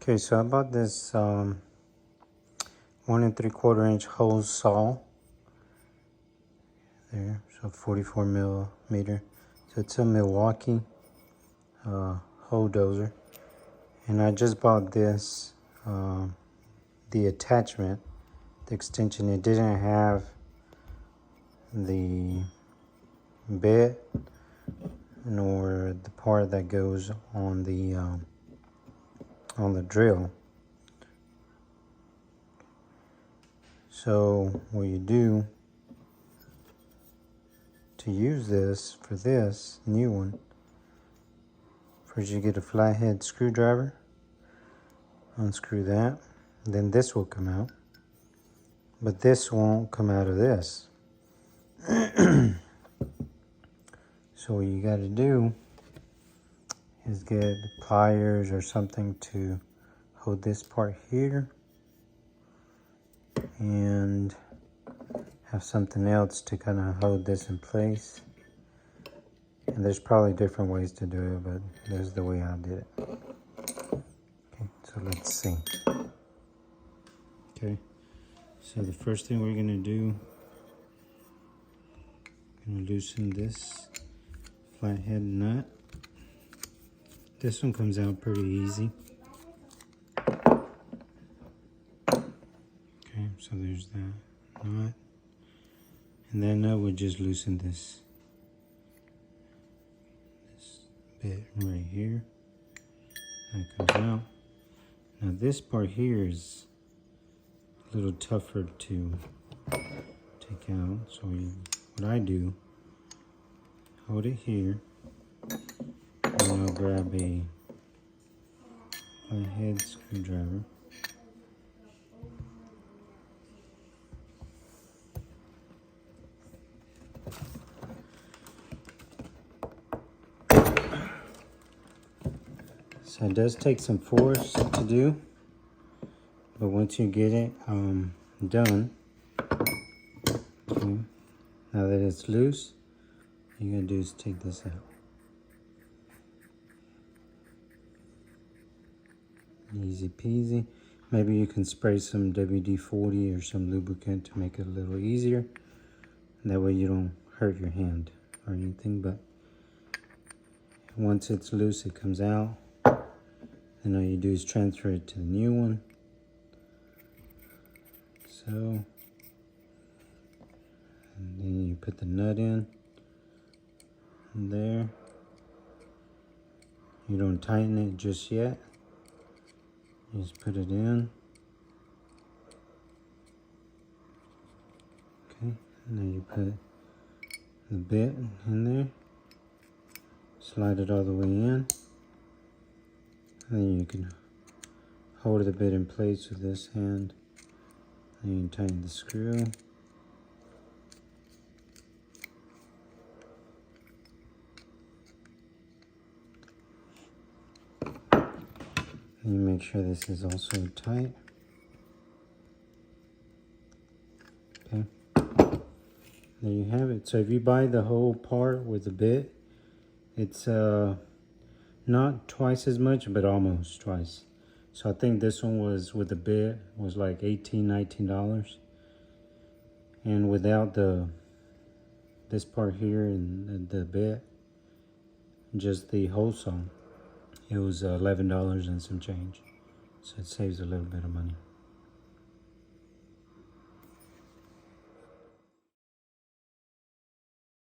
Okay, so I bought this 1 3/4 inch hole saw there, so 44 millimeter. So it's a Milwaukee hole dozer, and I just bought this the attachment, the extension. It didn't have the bit nor the part that goes on the drill. So what you do to use this for this new one, first you get a flathead screwdriver, unscrew that, then this will come out, but this won't come out of this. So what you got to do is get pliers or something to hold this part here, and have something else to kind of hold this in place. And there's probably different ways to do it, but there's the way I did it. Okay, so let's see. Okay, so the first thing we're gonna do, gonna loosen this flathead nut. This one comes out pretty easy. Okay, so there's that nut. And then I would just loosen this bit right here. That comes out. Now this part here is a little tougher to take out. So what I do, hold it here, and I'll grab a flathead screwdriver. So it does take some force to do, but once you get it done, okay, now that it's loose, all you're gonna do is take this out. Easy peasy. Maybe you can spray some WD-40 or some lubricant to make it a little easier. That way you don't hurt your hand or anything, but once it's loose, it comes out. And all you do is transfer it to the new one. So, and then you put the nut in there. You don't tighten it just yet. You just put it in. Okay, and then you put the bit in there. Slide it all the way in. And then you can hold the bit in place with this hand. And you can tighten the screw. And you make sure this is also tight. Okay. There you have it. So if you buy the whole part with the bit, it's not twice as much, but almost twice. So I think this one was with the bit was like $18, $19. And without this part here and the bit, just the hole saw, it was $11 and some change. So it saves a little bit of money.